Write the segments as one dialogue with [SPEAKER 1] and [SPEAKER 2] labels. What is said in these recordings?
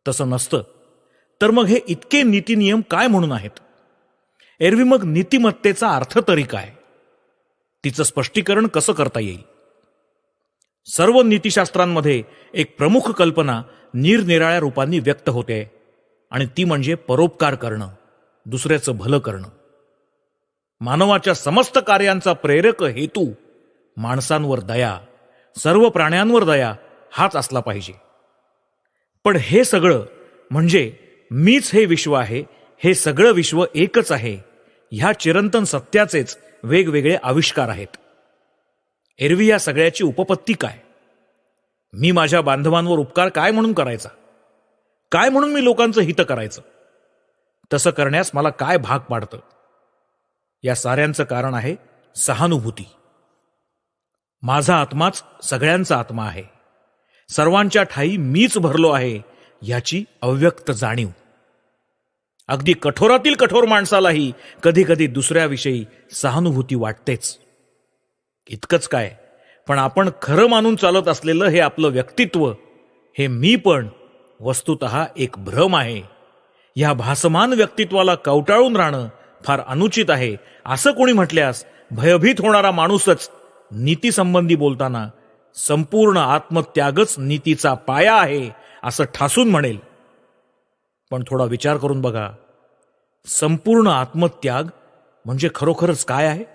[SPEAKER 1] तसं नसतं तर मग हे इतके नीतिनियम काय म्हणून आहेत? एरवी मग नीतिमत्तेचा अर्थ तरी काय? तिचं स्पष्टीकरण कसं करता येईल? सर्व नीतिशास्त्रांमध्ये एक प्रमुख कल्पना निरनिराळ्या रूपांनी व्यक्त होते आणि ती म्हणजे परोपकार करणं, दुसऱ्याचं भलं करणं. मानवाच्या समस्त कार्यांचा प्रेरक हेतू माणसांवर दया, सर्व प्राण्यांवर दया हाच असला पाहिजे. पण हे सगळं म्हणजे मीच हे विश्व आहे, हे सगळं विश्व एकच आहे, ह्या चिरंतन सत्याचेच वेगवेगळे आविष्कार आहेत. एरवी या सगळ्याची उपपत्ती काय? मी माझ्या बांधवांवर उपकार काय म्हणून करायचा? काय म्हणून मी लोकांचं हित करायचं? तसं करण्यास मला काय भाग पाडतं? या साऱ्यांचं कारण आहे सहानुभूती. माझा आत्माच सगळ्यांचा आत्मा आहे, सर्वांच्या ठाई मीच भरलो आहे ह्याची अव्यक्त जाणीव. अगदी कठोरातील कठोर माणसालाही कधी कधी दुसऱ्याविषयी सहानुभूती वाटतेच. इतकंच काय, पण आपण खरं मानून चालत असलेलं हे आपलं व्यक्तित्व, हे मी पण वस्तुतः एक भ्रम आहे. या भासमान व्यक्तित्वाला कवटाळून राहणं फार अनुचित आहे असं कोणी म्हटल्यास भयभीत होणारा माणूसच नीतीसंबंधी बोलताना संपूर्ण आत्मत्यागच नीतीचा पाया आहे असं ठासून म्हणेल. पण थोडा विचार करून बघा, संपूर्ण आत्मत्याग म्हणजे खरोखरच काय आहे?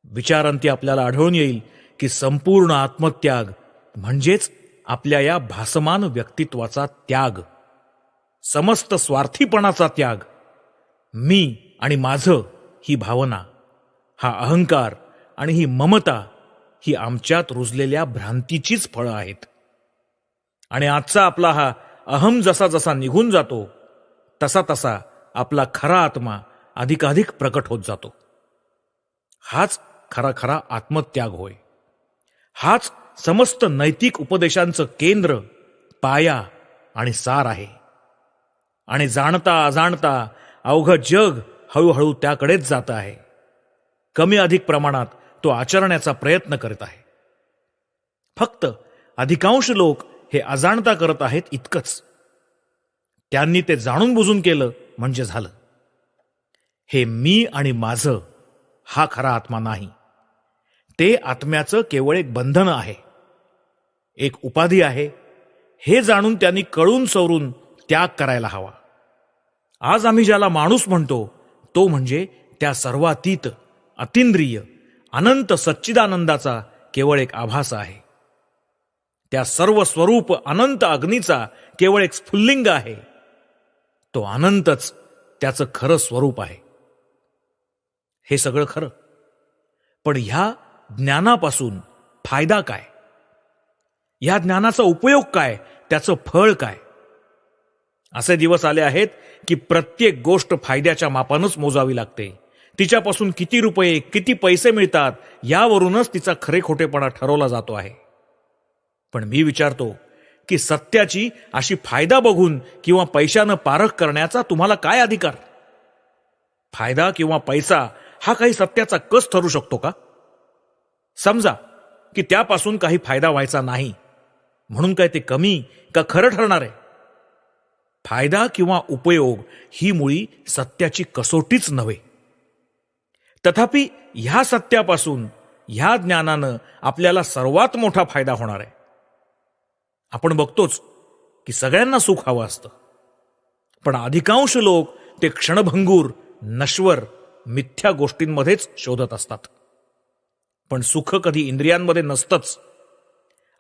[SPEAKER 1] विचारांती आपल्याला आढळून येईल की संपूर्ण आत्मत्याग म्हणजेच आपल्या या भासमान व्यक्तित्वाचा त्याग, समस्त स्वार्थीपणाचा त्याग. मी आणि माझं ही भावना, हा अहंकार आणि ही ममता ही आमच्यात रुजलेल्या भ्रांतीचीच फळं आहेत. आणि आजचा आपला हा अहम जसा जसा निघून जातो तसा तसा आपला खरा आत्मा अधिकाधिक प्रकट होत जातो. हाच खरा खरा आत्मत्याग होय. हाच समस्त नैतिक उपदेशांचं केंद्र, पाया आणि सार आहे. आणि जाणता अजाणता अवघं जग हळूहळू त्याकडेच जात आहे. कमी अधिक प्रमाणात तो आचरण्याचा प्रयत्न करत आहे. फक्त अधिकांश लोक हे अजाणता करत आहेत इतकंच. त्यांनी ते जाणून बुजून केलं म्हणजे झालं. हे मी आणि माझं हा खरा आत्मा नाही. ते आत्म्याचं केवळ एक बंधन आहे, एक उपाधी आहे. हे जाणून त्यांनी कळून सवरून त्याग करायला हवा. आज आम्ही ज्याला माणूस म्हणतो तो म्हणजे त्या सर्वातीत, अतिंद्रिय, अनंत सच्चिदानंदाचा केवळ एक आभास आहे. त्या सर्व स्वरूप अनंत अग्नीचा केवळ एक स्फुल्लिंग आहे. तो अनंतच त्याचं खरं स्वरूप आहे. हे सगळं खरं, पण ह्या ज्ञानापासून फायदा काय? ह्या ज्ञानाचा उपयोग काय? त्याचं फळ काय? असे दिवस आले आहेत की प्रत्येक गोष्ट फायद्याच्या मापानच मोजावी लागते. तिच्यापासून किती रुपये, किती पैसे मिळतात यावरूनच तिचा खरे खोटेपणा ठरवला जातो आहे. पण मी विचारतो की सत्याची अशी फायदा बघून किंवा पैशानं पारख करण्याचा तुम्हाला काय अधिकार? फायदा किंवा पैसा हा काही सत्याचा कस ठरू शकतो का? समजा की त्यापासून काही फायदा व्हायचा नाही, म्हणून काय ते कमी का खरं ठरणार आहे? फायदा किंवा उपयोग ही मुळी सत्याची कसोटीच नव्हे. तथापि ह्या सत्यापासून, ह्या ज्ञानानं आपल्याला सर्वात मोठा फायदा होणार आहे. आपण बघतोच की सगळ्यांना सुख हवं असतं, पण अधिकांश लोक ते क्षणभंगूर, नश्वर, मिथ्या गोष्टींमध्येच शोधत असतात. पण सुख कधी इंद्रियांमध्ये नसतंच.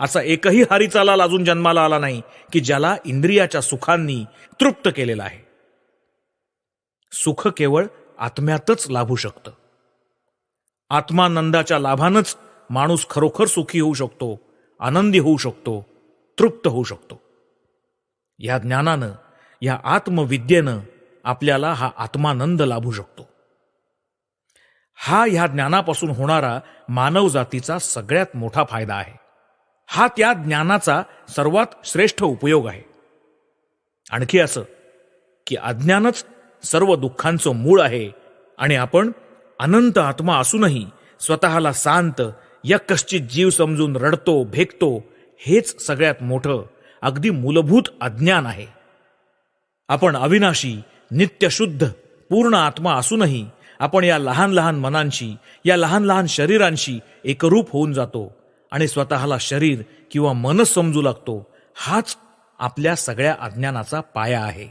[SPEAKER 1] असा एकही हारीचालाल अजून जन्माला आला नाही की ज्याला इंद्रियाच्या सुखांनी तृप्त केलेला आहे. सुख केवळ आत्म्यातच लाभू शकतं. आत्मानंदाच्या लाभानंच माणूस खरोखर सुखी होऊ शकतो, आनंदी होऊ शकतो, तृप्त होऊ शकतो. या ज्ञानानं, या आत्मविद्येनं आपल्याला हा आत्मानंद लाभू शकतो. हा ह्या ज्ञानापासून होणारा मानव जातीचा सगळ्यात मोठा फायदा आहे. हा त्या ज्ञानाचा सर्वात श्रेष्ठ उपयोग आहे. आणखी असं की अज्ञानच सर्व दुःखांचं मूळ आहे आणि आपण अनंत आत्मा असूनही स्वतःला शांत, यकश्चित जीव समजून रडतो, भेकतो. हेच सगळ्यात मोठं अगदी मूलभूत अज्ञान आहे. आपण अविनाशी, नित्यशुद्ध, पूर्ण आत्मा असूनही आपण या लहान लहान मनांशी, या लहान लहान शरीरांशी एकरूप होऊन जातो आणि स्वतःला शरीर किंवा मनच समजू लागतो. हाच आपल्या सगळ्या अज्ञानाचा पाया आहे.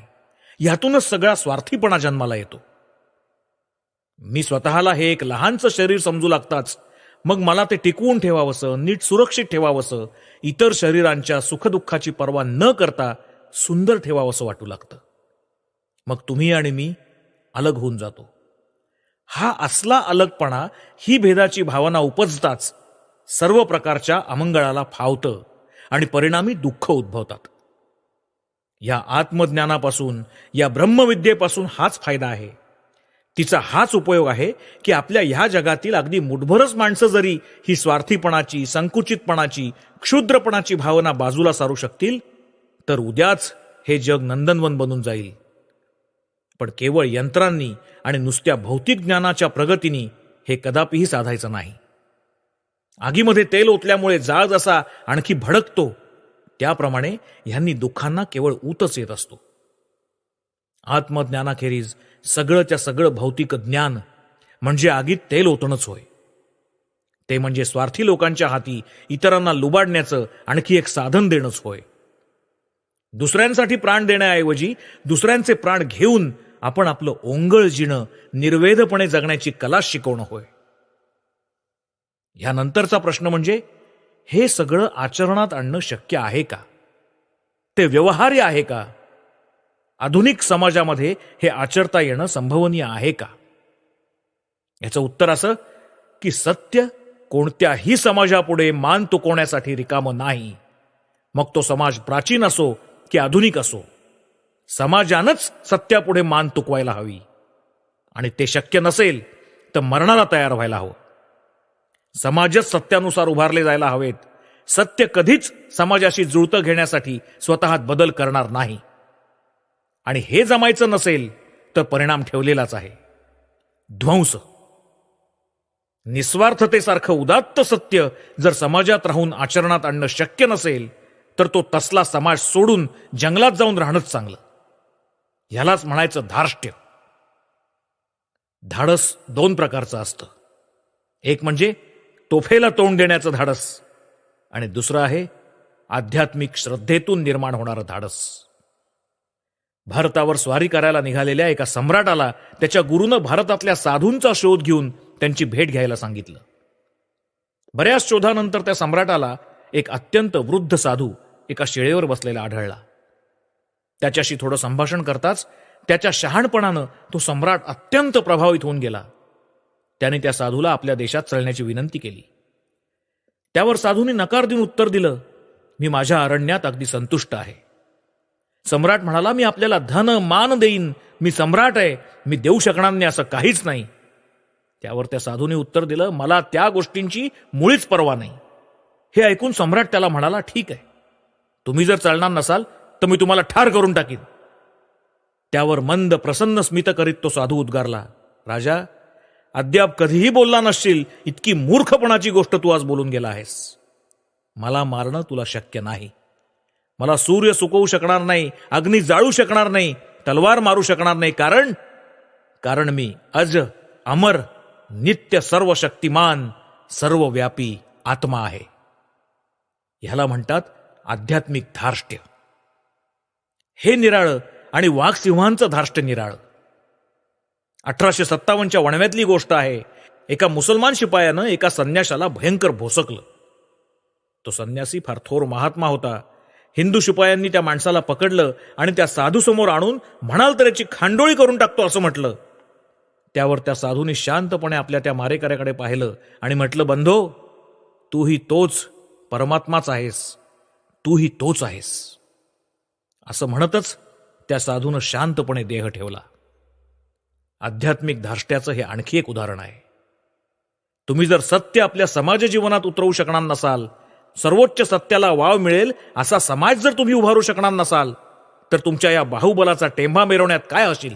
[SPEAKER 1] यातूनच सगळा स्वार्थीपणा जन्माला येतो. मी स्वतःला हे एक लहानचं शरीर समजू लागताच मग मला ते टिकवून ठेवावंसं, नीट सुरक्षित ठेवावंसं, इतर शरीरांच्या सुखदुःखाची पर्वा न करता सुंदर ठेवावंसं वाटू लागतं. मग तुम्ही आणि मी अलग होऊन जातो. हा असला अलगपणा, ही भेदाची भावना उपजताच सर्व प्रकारच्या अमंगळाला फावतं आणि परिणामी दुःख उद्भवतात. या आत्मज्ञानापासून, या ब्रह्मविद्येपासून हाच फायदा आहे. तिचा हाच उपयोग आहे की आपल्या ह्या जगातील अगदी मुठभरच माणसं जरी ही स्वार्थीपणाची, संकुचितपणाची, क्षुद्रपणाची भावना बाजूला सारू शकतील तर उद्याच हे जग नंदनवन बनून जाईल. पण केवळ यंत्रांनी आणि नुसत्या भौतिक ज्ञानाच्या प्रगतीने हे कदापिही साधायचं नाही. आगीमध्ये तेल ओतल्यामुळे जाळ जसा आणखी भडकतो त्याप्रमाणे ह्यांनी दुःखांना केवळ ऊतच येत असतो. आत्मज्ञानाखेरीज सगळंच्या सगळं भौतिक ज्ञान म्हणजे आगीत तेल ओतणंच होय. ते म्हणजे स्वार्थी लोकांच्या हाती इतरांना लुबाडण्याचं आणखी एक साधन देणंच होय. दुसऱ्यांसाठी प्राण देण्याऐवजी दुसऱ्यांचे प्राण घेऊन आपण आपलं ओंगळ जिणं, निर्वेधपणे जगण्याची कला शिकवणं होय. यानंतरचा प्रश्न म्हणजे हे सगळं आचरणात आणणं शक्य आहे का? ते व्यवहार्य आहे का? आधुनिक समाजामध्ये हे आचरता येणं संभवनीय आहे का? याचं उत्तर असं की सत्य कोणत्याही समाजापुढे मान तुकवण्यासाठी रिकामं नाही. मग तो समाज प्राचीन असो की आधुनिक असो, समाजानंच सत्यापुढे मान तुकवायला हवी. आणि ते शक्य नसेल तर मरणाला तयार व्हायला हवं. समाजच सत्यानुसार उभारले जायला हवेत. सत्य कधीच समाजाशी जुळतं घेण्यासाठी स्वतःत बदल करणार नाही. आणि हे जमायचं नसेल तर परिणाम ठेवलेलाच आहे, ध्वंस. निस्वार्थतेसारखं उदात्त सत्य जर समाजात राहून आचरणात आणणं शक्य नसेल तर तो तसला समाज सोडून जंगलात जाऊन राहणंच चांगलं. ह्यालाच म्हणायचं धार्ष्ट्य. धाडस दोन प्रकारचं असतं. एक म्हणजे तोफेला तोंड देण्याचं धाडस आणि दुसरं आहे आध्यात्मिक श्रद्धेतून निर्माण होणारं धाडस. भारतावर स्वारी करायला निघालेल्या एका सम्राटाला त्याच्या गुरुनं भारतातल्या साधूंचा शोध घेऊन त्यांची भेट घ्यायला सांगितलं. बऱ्याच शोधानंतर त्या सम्राटाला एक अत्यंत वृद्ध साधू एका शिळेवर बसलेला आढळला. त्याच्याशी थोडं संभाषण करताच त्याच्या शहाणपणानं तो सम्राट अत्यंत प्रभावित होऊन गेला. त्याने त्या साधूला आपल्या देशात चलण्याची विनंती केली. त्यावर साधूंनी नकार देऊन उत्तर दिलं, मी माझ्या अरण्यात अगदी संतुष्ट आहे. सम्राट म्हणाला, मी आपल्याला धन मान देईन, मी सम्राट आहे, मी देऊ शकणार नाही असं काहीच नाही. त्यावर त्या साधूने उत्तर दिलं, मला त्या गोष्टींची मुळीच पर्वा नाही. हे ऐकून सम्राट त्याला म्हणाला, ठीक आहे, तुम्ही जर चालणार नसाल तर मी तुम्हाला ठार करून टाकीन. त्यावर मंद प्रसन्न स्मित करीत तो साधू उद्गारला, राजा, अद्याप कधीही बोलला नसशील इतकी मूर्खपणाची गोष्ट तू आज बोलून गेला आहेस. मला मारणं तुला शक्य नाही. मला सूर्य सुकवू शकणार नाही, अग्नी जाळू शकणार नाही, तलवार मारू शकणार नाही, कारण मी अज, अमर, नित्य, सर्व शक्तिमान, सर्वव्यापी आत्मा आहे. ह्याला म्हणतात आध्यात्मिक धार्ष्ट्य. हे निराळं आणि वाघसिंहांचं धार्ष्ट्य निराळं. 1857च्या वणव्यातली गोष्ट आहे. एका मुसलमान शिपायानं एका संन्याशाला भयंकर भोसकलं. तो संन्यासी फार थोर महात्मा होता. हिंदू शिपायांनी त्या माणसाला पकडलं आणि त्या साधू समोर आणून म्हणाल तर याची खांडोळी करून टाकतो असं म्हटलं. त्यावर त्या साधूने शांतपणे आपल्या त्या मारेकऱ्याकडे पाहिलं आणि म्हटलं, बंधो, तूही तोच परमात्माच आहेस, तूही तोच आहेस. असं म्हणतच त्या साधूनं शांतपणे देह ठेवला. आध्यात्मिक धार्ष्ट्याचं हे आणखी एक उदाहरण आहे. तुम्ही जर सत्य आपल्या समाज जीवनात उतरवू शकणार नसाल, सर्वोच्च सत्याला वाव मिळेल असा समाज जर तुम्ही उभारू शकणार नसाल तर तुमच्या या बाहुबलाचा टेंभा मिरवण्यात काय असेल?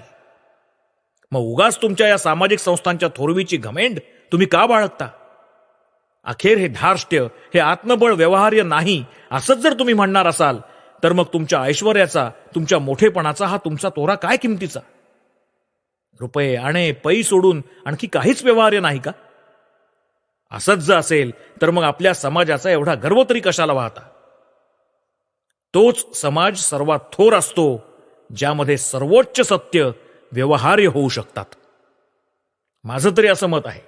[SPEAKER 1] मग उगाच तुमच्या या सामाजिक संस्थांच्या थोरवीची घमेंड तुम्ही का बाळगता? अखेर हे धार्ष्ट्य, हे आत्मबळ व्यवहार्य नाही असंच जर तुम्ही म्हणणार असाल तर मग तुमच्या ऐश्वर्याचा, तुमच्या मोठेपणाचा हा तुमचा तोरा काय किमतीचा? रुपये आणे पै सोडून आणखी काहीच व्यवहार्य नाही का? असंच जर असेल तर मग आपल्या समाजाचा एवढा गर्व तरी कशाला वाहता? तोच समाज सर्वात थोर असतो ज्यामध्ये सर्वोच्च सत्य व्यवहार्य होऊ शकतात. माझं तरी असं मत आहे.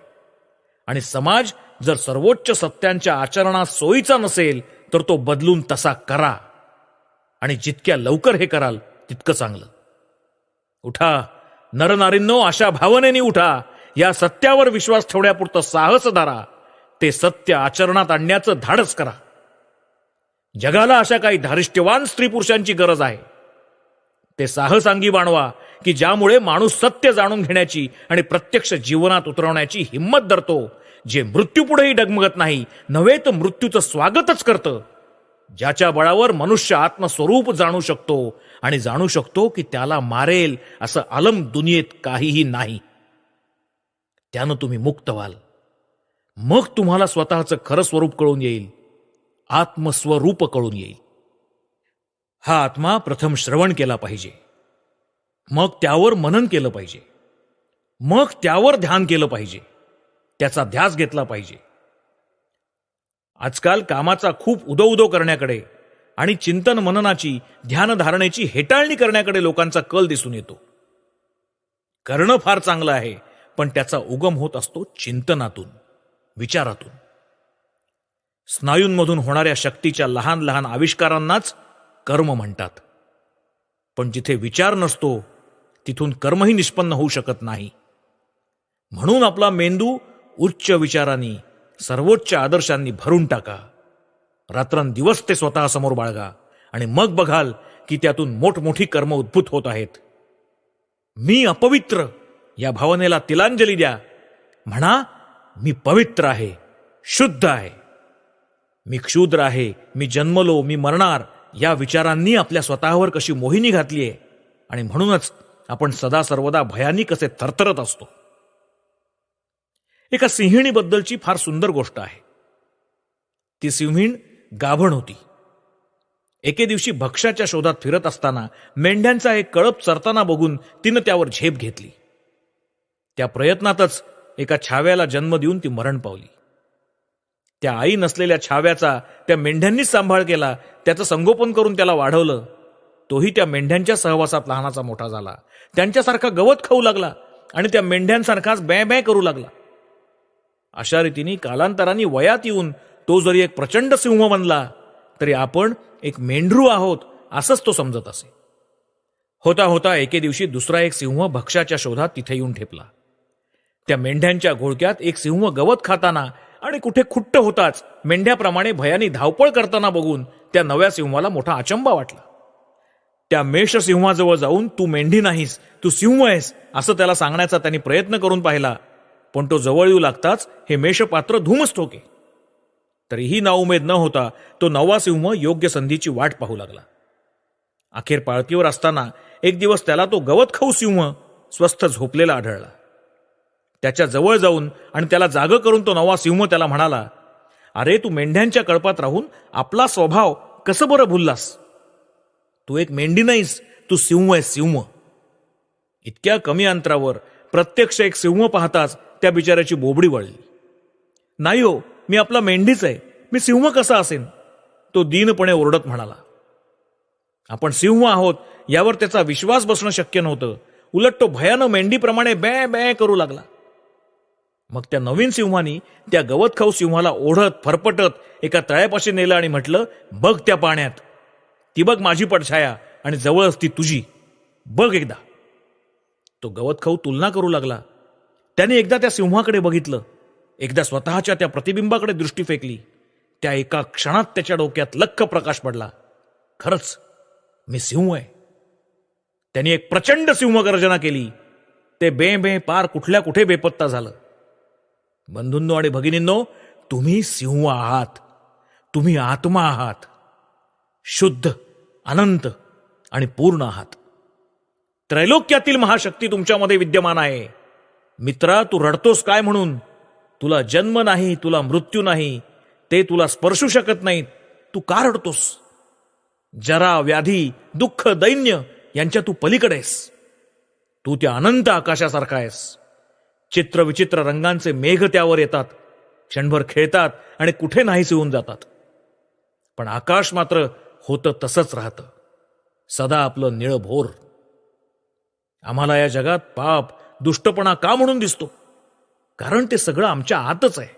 [SPEAKER 1] आणि समाज जर सर्वोच्च सत्यांच्या आचरणात सोयीचा नसेल तर तो बदलून तसा करा, आणि जितक्या लवकर हे कराल तितकं चांगलं. उठा नरनारींनो, अशा भावनेने उठा. या सत्यावर विश्वास ठेवण्यापुरतं साहस धरा. ते सत्य आचरणात आणण्याचं धाडस करा. जगाला अशा काही धारिष्ट्यवान स्त्री पुरुषांची गरज आहे. ते साहस अंगी बाणवा की ज्यामुळे माणूस सत्य जाणून घेण्याची आणि प्रत्यक्ष जीवनात उतरवण्याची हिंमत धरतो. जे मृत्यूपुढेही डगमगत नाही, नव्हे तर मृत्यूचं स्वागतच करतं. ज्याच्या बळावर मनुष्य आत्मस्वरूप जाणू शकतो आणि जाणू शकतो की त्याला मारेल असं आलम दुनियेत काहीही नाही. त्यानं तुम्ही मुक्त व्हाल. मग तुम्हाला स्वतःचं खरं स्वरूप कळून येईल, आत्मस्वरूप कळून येईल. हा आत्मा प्रथम श्रवण केला पाहिजे, मग त्यावर मनन केलं पाहिजे, मग त्यावर ध्यान केलं पाहिजे, त्याचा ध्यास घेतला पाहिजे. आजकाल कामाचा खूप उदो करण्याकडे आणि चिंतन मननाची, ध्यानधारणेची हेटाळणी करण्याकडे लोकांचा कल दिसून येतो. करणं फार चांगलं आहे, पण त्याचा उगम होत असतो चिंतनातून, विचारातून. स्नायूंमधून होणाऱ्या शक्तीच्या लहान लहान आविष्कारांनाच कर्म म्हणतात. पण जिथे विचार नसतो तिथून कर्मही निष्पन्न होऊ शकत नाही. म्हणून आपला मेंदू उच्च विचारांनी, सर्वोच्च आदर्शांनी भरून टाका. रात्रंदिवस ते स्वतःसमोर बाळगा आणि मग बघाल की त्यातून मोठमोठी कर्म उद्भूत होत आहेत. मी अपवित्र या भावनेला तिलांजली द्या. म्हणा, मी पवित्र आहे, शुद्ध आहे. मी क्षुद्र आहे, मी जन्मलो, मी मरणार, या विचारांनी आपल्या स्वतःवर कशी मोहिनी घातलीये, आणि म्हणूनच आपण सदा सर्वदा भयानी कसे थरथरत असतो. एका सिंहिणीबद्दलची फार सुंदर गोष्ट आहे. ती सिंहीण गाभण होती. एके दिवशी भक्ष्याच्या शोधात फिरत असताना मेंढ्यांचा एक कळप चरताना बघून तिनं त्यावर झेप घेतली. त्या प्रयत्नातच एका छाव्याला जन्म देऊन ती मरण पावली. त्या आई नसलेल्या छाव्याचा त्या मेंढ्यांनीच सांभाळ केला, त्याचं संगोपन करून त्याला वाढवलं. तोही त्या मेंढ्यांच्या सहवासात लहानाचा मोठा झाला. त्यांच्यासारखा गवत खाऊ लागला आणि त्या मेंढ्यांसारखाच बॅ बॅ करू लागला. अशा रीतीने कालांतराने वयात येऊन तो जरी एक प्रचंड सिंह बनला तरी आपण एक मेंढरू आहोत असंच तो समजत असे. होता होता एके दिवशी दुसरा एक सिंह भक्ष्याच्या शोधात तिथे येऊन ठेपला. त्या मेंढ्यांच्या घोळक्यात एक सिंह गवत खाताना आणि कुठे खुट्ट होताच मेंढ्याप्रमाणे भयानी धावपळ करताना बघून त्या नव्या सिंहाला मोठा अचंबा वाटला. त्या मेष सिंहाजवळ जाऊन तू मेंढी नाहीस, तू सिंह आहेस असं त्याला सांगण्याचा त्यांनी प्रयत्न करून पाहिला. पण तो जवळ येऊ लागताच हे मेषपात्र धूमच ठोके. तरीही नाउमेद न होता तो नवा सिंह योग्य संधीची वाट पाहू लागला. अखेर पाळतीवर असताना एक दिवस त्याला तो गवत खाऊ सिंह स्वस्थ झोपलेला आढळला. त्याच्या जवळ जाऊन आणि त्याला जागं करून तो नवा सिंह त्याला म्हणाला, अरे तू मेंढ्यांच्या कळपात राहून आपला स्वभाव कसं बरं भुललास? तू एक मेंढी नाहीस, तू सिंह आहेस, सिंह. इतक्या कमी अंतरावर प्रत्यक्ष एक सिंह पाहताच त्या बिचाऱ्याची बोबडी वळली. नाही हो, मी आपला मेंढीच आहे, मी सिंह कसा असेन? तो दीनपणे ओरडत म्हणाला. आपण सिंह आहोत यावर त्याचा विश्वास बसणं शक्य नव्हतं. उलट तो भयानं मेंढीप्रमाणे बॅ बॅ करू लागला. मग त्या नवीन सिंहानी त्या गवत खाऊ सिंहाला ओढत फरफटत एका तळ्यापाशी नेलं आणि म्हटलं, बघ त्या पाण्यात, ती बघ माझी पडछाया आणि जवळच ती तुझी, बघ एकदा. तो गवत खाऊ तुलना करू लागला. त्याने एकदा त्या सिंहाकडे बघितलं, एकदा स्वतःच्या त्या प्रतिबिंबाकडे दृष्टी फेकली. त्या एका क्षणात त्याच्या डोक्यात लख्ख प्रकाश पडला. खरंच मी सिंह आहे. त्याने एक प्रचंड सिंह गर्जना केली. ते बे बे पार कुठल्या कुठे बेपत्ता झालं. बंधूंनो आणि भगिनींनो, तुम्ही सिंह आहात. तुम्ही आत्मा आहात, शुद्ध, अनंत आणि पूर्ण आहात. त्रैलोक्यातील महाशक्ती तुमच्यामध्ये विद्यमान आहे. मित्रा, तू रडतोस काय म्हणून? तुला जन्म नाही, तुला मृत्यू नाही, ते तुला स्पर्शू शकत नाहीत. तू का रडतोस? जरा, व्याधी, दुःख, दैन्य यांच्या तू पलीकडेस. तू त्या अनंत आकाशासारखा आहेस. चित्रविचित्र रंगांचे मेघ त्यावर येतात, क्षणभर खेळतात आणि कुठे नाहीसे होऊन जातात. पण आकाश मात्र होतं तसंच राहतं, सदा आपलं निळभोर. आम्हाला या जगात पाप, दुष्टपणा का म्हणून दिसतो? कारण ते सगळं आमच्या आतच आहे.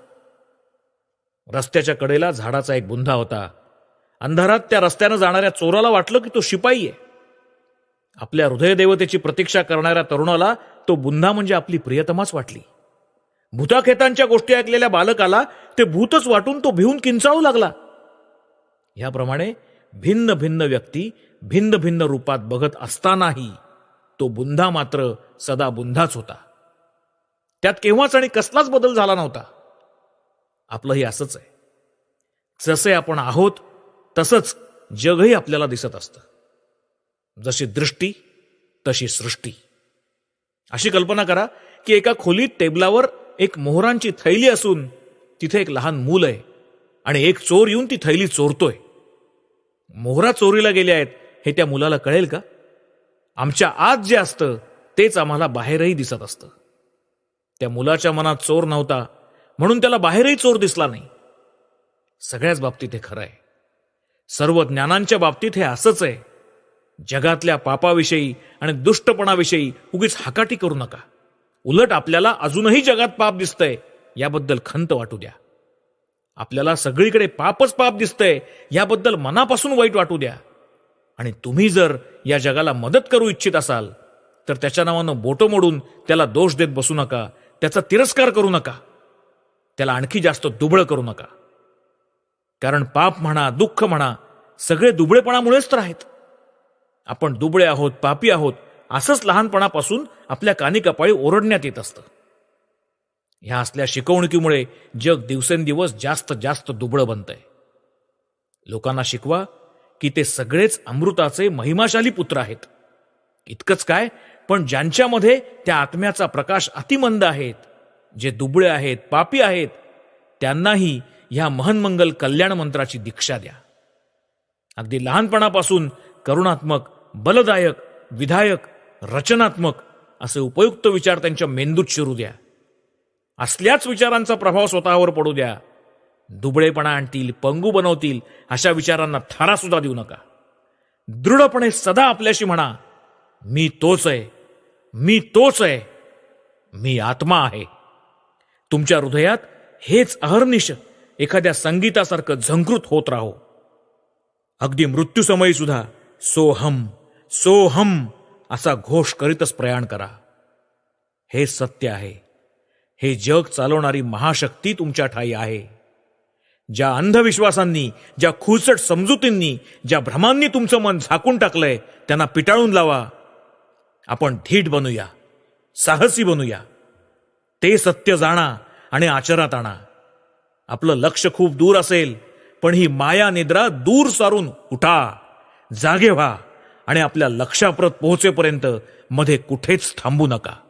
[SPEAKER 1] रस्त्याच्या कडेला झाडाचा एक बुंधा होता. अंधारात त्या रस्त्यानं जाणाऱ्या चोराला वाटलं की तो शिपाई आहे. आपल्या हृदयदेवतेची प्रतीक्षा करणाऱ्या तरुणाला तो बुंधा म्हणजे आपली प्रियतमाच वाटली. भूताखेतांच्या गोष्टी ऐकलेल्या बालकाला ते भूतच वाटून तो भिवून किंचाळू लागला. याप्रमाणे भिन्न भिन्न व्यक्ती भिन्न भिन्न रूपात बघत असतानाही तो बुंधा मात्र सदा बुंधाच होता. त्यात केव्हाच आणि कसलाच बदल झाला नव्हता. आपलंही असंच आहे. जसे आपण आहोत तसंच जगही आपल्याला दिसत असतं. जशी दृष्टी तशी सृष्टी. अशी कल्पना करा की एका खोलीत टेबलावर एक मोहरांची थैली असून तिथे एक लहान मूल आहे आणि एक चोर येऊन ती थैली चोरतोय. मोहरा चोरीला गेल्या आहेत हे त्या मुलाला कळेल का? आमच्या आत जे असतं तेच आम्हाला बाहेरही दिसत असतं. त्या मुलाच्या मनात चोर नव्हता म्हणून त्याला बाहेरही चोर दिसला नाही. सगळ्याच बाबतीत हे खरं आहे. सर्व ज्ञानांच्या बाबतीत हे असंच आहे. जगातल्या पापाविषयी आणि दुष्टपणाविषयी उगीच हाकाटी करू नका. उलट आपल्याला अजूनही जगात पाप दिसतंय याबद्दल खंत वाटू द्या. आपल्याला सगळीकडे पापच पाप दिसतंय याबद्दल मनापासून वाईट वाटू द्या. आणि तुम्ही जर या जगाला मदत करू इच्छित असाल तर त्याच्या नावानं बोटं मोडून त्याला दोष देत बसू नका. त्याचा तिरस्कार करू नका. त्याला आणखी जास्त दुबळं करू नका. कारण पाप म्हणा, दुःख म्हणा, सगळे दुबळेपणामुळेच तर आहेत. आपण दुबळे आहोत, पापी आहोत असंच लहानपणापासून आपल्या कानी कपाळी ओरडण्यात येत असतं. ह्या असल्या शिकवणुकीमुळे जग दिवसेंदिवस जास्त जास्त दुबळं बनतंय. लोकांना शिकवा की ते सगळेच अमृताचे महिमाशाली पुत्र आहेत. इतकंच काय, पण ज्यांच्यामध्ये त्या आत्म्याचा प्रकाश अतिमंद आहेत, जे दुबळे आहेत, पापी आहेत, त्यांनाही ह्या महन्मंगल कल्याण मंत्राची दीक्षा द्या. अगदी लहानपणापासून करुणात्मक, बलदायक, विधायक, रचनात्मक असे उपयुक्त विचार त्यांच्या मेंदूत शिरू द्या. असल्याच विचारांचा प्रभाव स्वतःवर पडू द्या. दुबळेपणा आणतील, पंगू बनवतील अशा विचारांना थारा सुद्धा देऊ नका. दृढपणे सदा आपल्याशी म्हणा, मी तोच आहे, मी तोच आहे, मी आत्मा आहे. तुमच्या हृदयात हेच अहर्निश एखाद्या संगीतासारखं झंकृत होत राहो. अगदी मृत्यूसमयी सुद्धा सोहम सोहम असा घोष करीतच प्रयाण करा. हे सत्य आहे. हे जग चालवणारी महाशक्ती तुमच्या ठाई आहे. ज्या अंधविश्वासांनी, ज्या खुळसट समजुतींनी, ज्या भ्रमांनी तुमचं मन झाकून टाकलंय त्यांना पिटाळून लावा. आपण धीट बनूया, साहसी बनूया. ते सत्य जाणा आणि आचरात आणा. आपलं लक्ष खूप दूर असेल पण ही माया निद्रा दूर सारून उठा, जागे व्हा आणि आपल्या लक्ष्याप्रत पोहोचेपर्यंत मध्ये कुठेच थांबू नका.